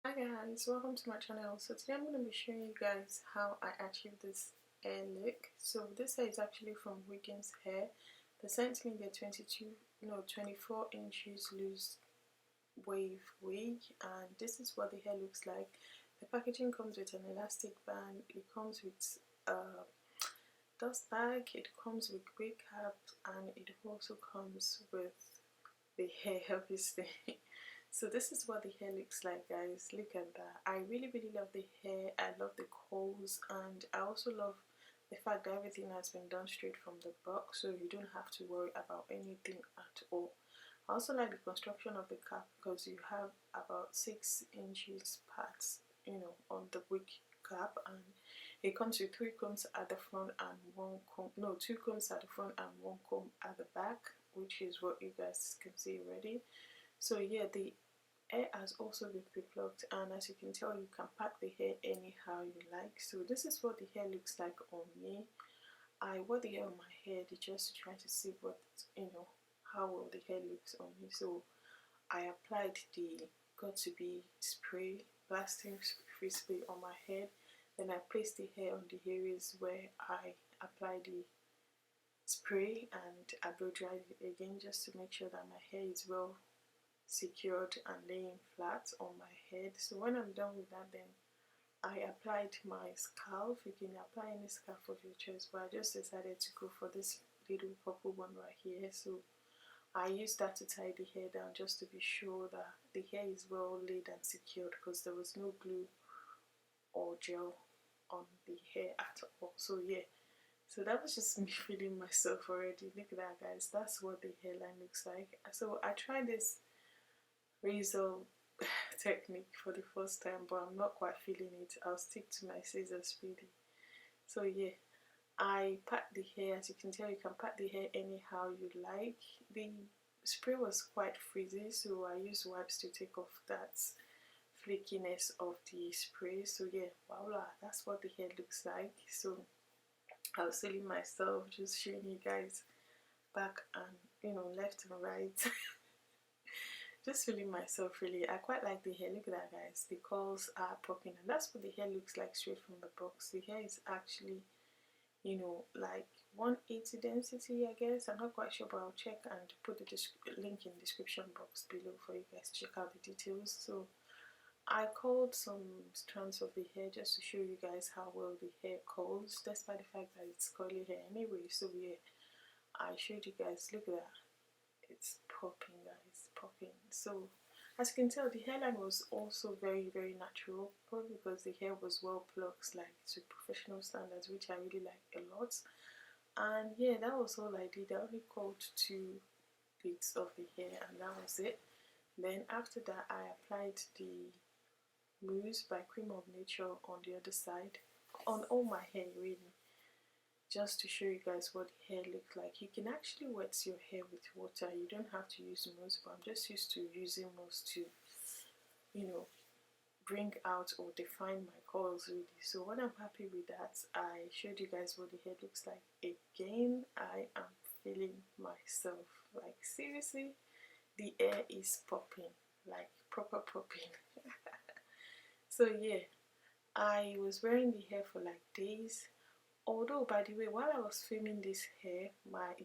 Hi guys, welcome to my channel. So today I'm going to be showing you guys how I achieved this hair look. So this hair is actually from Wiggins Hair. They sent me the 24 inches loose wave wig, and this is what the hair looks like. The packaging comes with an elastic band, it comes with a dust bag, it comes with wig cap, and it also comes with the hair obviously. So this is what the hair looks like, guys. Look at that. I really love the hair. I love the curls, and I also love the fact that everything has been done straight from the box, so you don't have to worry about anything at all. I also like the construction of the cap because you have about 6 inches parts, on the wig cap, and it comes with 3 combs at the front and 1 comb, no, 2 combs at the front and 1 comb at the back, which is what you guys can see already. So yeah, the hair has also been pre-plucked, and as you can tell, you can pack the hair anyhow you like. So this is what the hair looks like on me. I wore the hair on my head just to try to see what, how well the hair looks on me. So I applied the got to be spray, blasting free spray on my head. Then I placed the hair on the areas where I applied the spray, and I blow dried it again just to make sure that my hair is well secured and laying flat on my head. So when I'm done with that, then I applied my scarf. You can apply any scarf of your choice, but I just decided to go for this little purple one right here. So I used that to tie the hair down just to be sure that the hair is well laid and secured, because there was no glue or gel on the hair at all. So yeah, so that was just me feeling myself already. Look at that, guys. That's what the hairline looks like. So I tried this razor technique for the first time, but I'm not quite feeling it. I'll stick to my scissor speedy. So yeah, I pat the hair. As you can tell, you can pat the hair anyhow you like. The spray was quite frizzy, so I used wipes to take off that flakiness of the spray. So yeah, voila, that's what the hair looks like. So I was feeling myself, just showing you guys back and left and right. Just feeling myself really. I quite like the hair. Look at that, guys. The curls are popping, and that's what the hair looks like straight from the box. The hair is actually, like 180 density, I guess. I'm not quite sure, but I'll check and put the link in the description box below for you guys to check out the details. So I curled some strands of the hair just to show you guys how well the hair curls, despite the fact that it's curly hair anyway. So yeah, I showed you guys. Look at that. It's popping, guys, popping. So as you can tell, the hairline was also very natural, probably because the hair was well plucked, like to professional standards, which I really like a lot. And yeah, that was all I did. I only curled 2 bits of the hair, and that was it. Then after that, I applied the mousse by Cream of Nature on the other side, on all my hair really, just to show you guys what the hair looks like. You can actually wet your hair with water. You don't have to use mousse, but I'm just used to using mousse to, bring out or define my curls really. So when I'm happy with that, I showed you guys what the hair looks like. Again, I am feeling myself. Like seriously, the hair is popping, like proper popping. So yeah, I was wearing the hair for like days. Although, by the way, while I was filming this hair,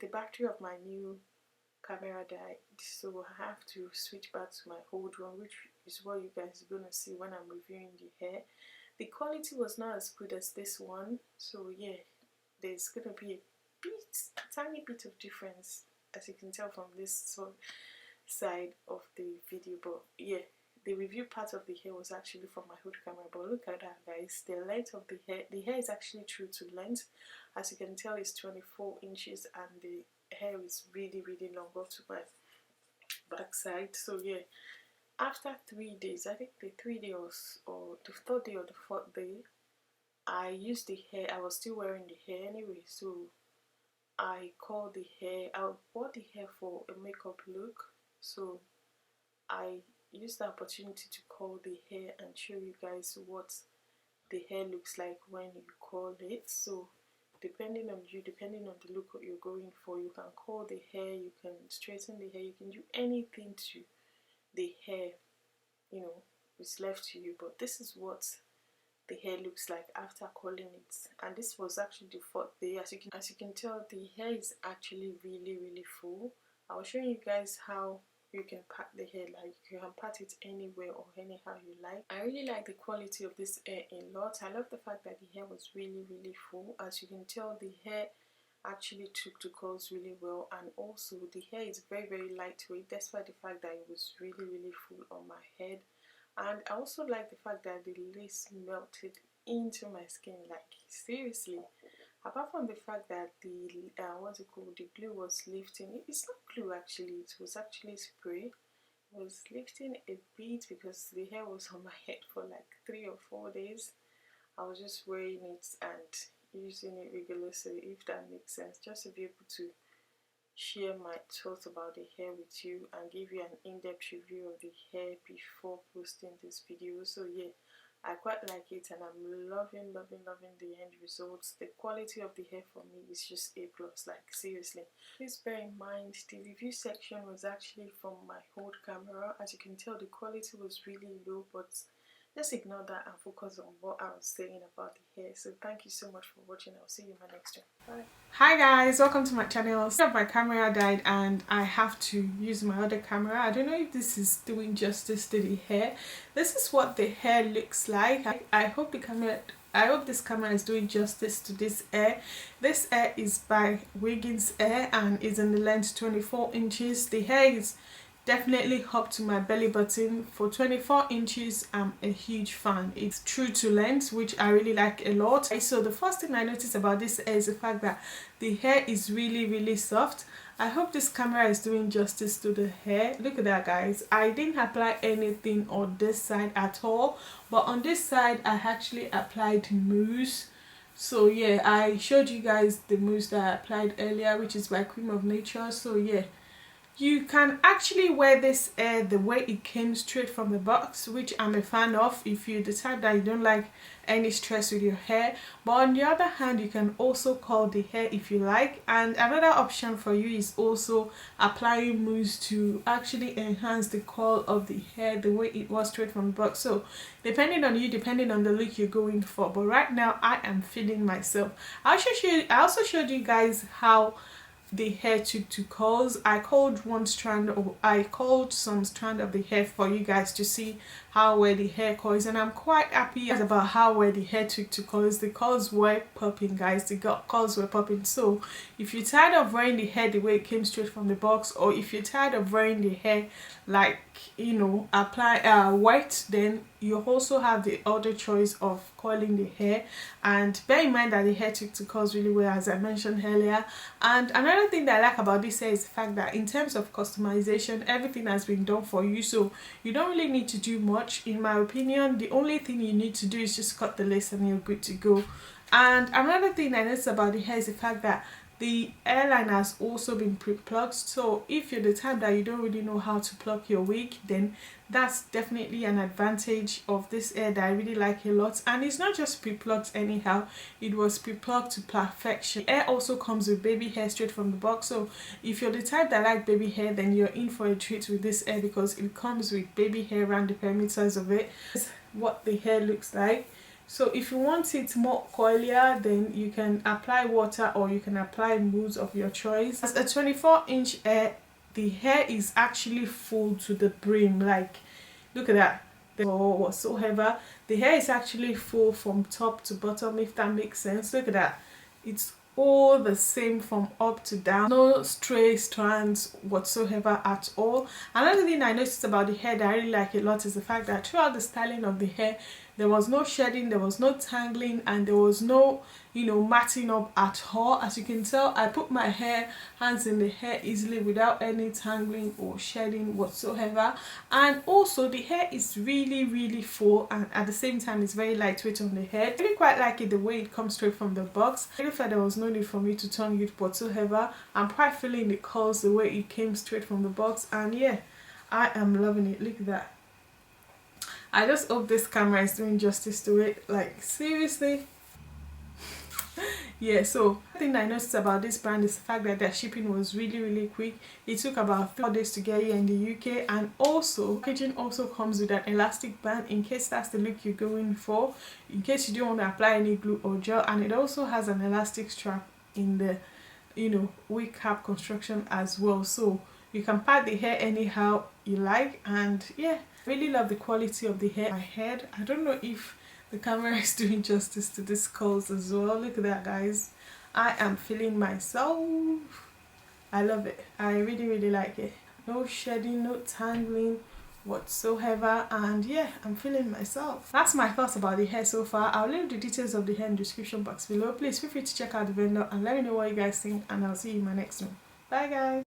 the battery of my new camera died, so I have to switch back to my old one, which is what you guys are gonna see when I'm reviewing the hair. The quality was not as good as this one, so yeah, there's gonna be a tiny bit of difference, as you can tell from this side of the video. But yeah, the review part of the hair was actually from my hood camera. But look at that, guys. The length of the hair is actually true to length. As you can tell, it's 24 inches, and the hair is really long up to my backside. So yeah, after 3 days, I think the 3 day or the 3rd day or the 4th day, I used the hair. I was still wearing the hair anyway, so I called the hair. I bought the hair for a makeup look, so I used the opportunity to curl the hair and show you guys what the hair looks like when you curl it. So depending on you, depending on the look you're going for, you can curl the hair, you can straighten the hair, you can do anything to the hair, is left to you. But this is what the hair looks like after curling it, and this was actually the 4th day. As you can tell, the hair is actually really full. I was showing you guys how you can pat the hair, like you can pat it anywhere or anyhow you like. I really like the quality of this hair a lot. I love the fact that the hair was really full. As you can tell, the hair actually took to curls really well, and also the hair is very lightweight despite the fact that it was really full on my head. And I also like the fact that the lace melted into my skin, like seriously. Apart from the fact that the what's it called, the glue was lifting. It's not glue actually, it was actually spray. It was lifting a bit because the hair was on my head for like 3 or 4 days. I was just wearing it and using it regularly, if that makes sense, just to be able to share my thoughts about the hair with you and give you an in-depth review of the hair before posting this video. So yeah, I quite like it, and I'm loving the end results. The quality of the hair for me is just A+, like seriously. Please bear in mind the review section was actually from my old camera. As you can tell, the quality was really low, but just ignore that and focus on what I was saying about the hair. So thank you so much for watching. I'll see you in my next one. Bye. Hi guys, welcome to my channel. So my camera died and I have to use my other camera. I don't know if this is doing justice to the hair. This is what the hair looks like. I hope this camera is doing justice to this hair. This hair is by Wiggins Hair and is in the length 24 inches. The hair is definitely up to my belly button. For 24 inches, I'm a huge fan. It's true to length, which I really like a lot. So the first thing I noticed about this hair is the fact that the hair is really soft. I hope this camera is doing justice to the hair. Look at that guys, I didn't apply anything on this side at all, but on this side I actually applied mousse. So yeah, I showed you guys the mousse that I applied earlier, which is by Cream of Nature. So yeah, you can actually wear this hair the way it came straight from the box, which I'm a fan of if you decide that you don't like any stress with your hair. But on the other hand, you can also curl the hair if you like, and another option for you is also applying mousse to actually enhance the curl of the hair the way it was straight from the box. So depending on you, depending on the look you're going for, but right now I am feeling myself. I also showed you guys how the hair took to curls. I curled one strand, or I curled some strand of the hair for you guys to see how well the hair curls, and I'm quite happy about how well the hair took to curls. The curls were popping guys, the curls were popping. So if you're tired of wearing the hair the way it came straight from the box, or if you're tired of wearing the hair like, you know, wet, then you also have the other choice of curling the hair. And bear in mind that the hair took to curls really well, as I mentioned earlier. And another thing that I like about this hair is the fact that in terms of customization, everything has been done for you, so you don't really need to do much. In my opinion, the only thing you need to do is just cut the lace and you're good to go. And another thing I noticed about the hair is the fact that the hairline has also been pre-plucked. So if you're the type that you don't really know how to pluck your wig, then that's definitely an advantage of this hair that I really like a lot. And it's not just pre-plucked anyhow, it was pre-plucked to perfection. The hair also comes with baby hair straight from the box. So if you're the type that like baby hair, then you're in for a treat with this hair, because it comes with baby hair around the perimeters of it. This is what the hair looks like. So if you want it more coilier, then you can apply water or you can apply mousse of your choice. As a 24-inch hair, the hair is actually full to the brim. Like, look at that. Or whatsoever, the hair is actually full from top to bottom, if that makes sense. Look at that. It's all the same from up to down, no stray strands whatsoever at all. Another thing I noticed about the hair that I really like a lot is the fact that throughout the styling of the hair, there was no shedding, there was no tangling, and there was no, you know, matting up at all. As you can tell, I put my hands in the hair easily without any tangling or shedding whatsoever. And also the hair is really full, and at the same time it's very lightweight on the head. I really quite like it the way it comes straight from the box. I really felt there was no need for me to tongue it whatsoever. I'm quite feeling the curls the way it came straight from the box, and yeah, I am loving it. Look at that. I just hope this camera is doing justice to it. Like, seriously. Yeah, so one thing I noticed about this brand is the fact that their shipping was really quick. It took about 4 days to get here in the UK, and also packaging also comes with an elastic band in case that's the look you're going for, in case you don't want to apply any glue or gel, and it also has an elastic strap in the wig cap construction as well, so you can part the hair anyhow you like. And yeah, really love the quality of the hair. My head, I don't know if the camera is doing justice to this curls as well. Look at that, guys. I am feeling myself. I love it. I really like it. No shedding, no tangling whatsoever, and yeah, I'm feeling myself. That's my thoughts about the hair so far. I'll leave the details of the hair in the description box below. Please feel free to check out the vendor and let me know what you guys think, and I'll see you in my next one. Bye guys.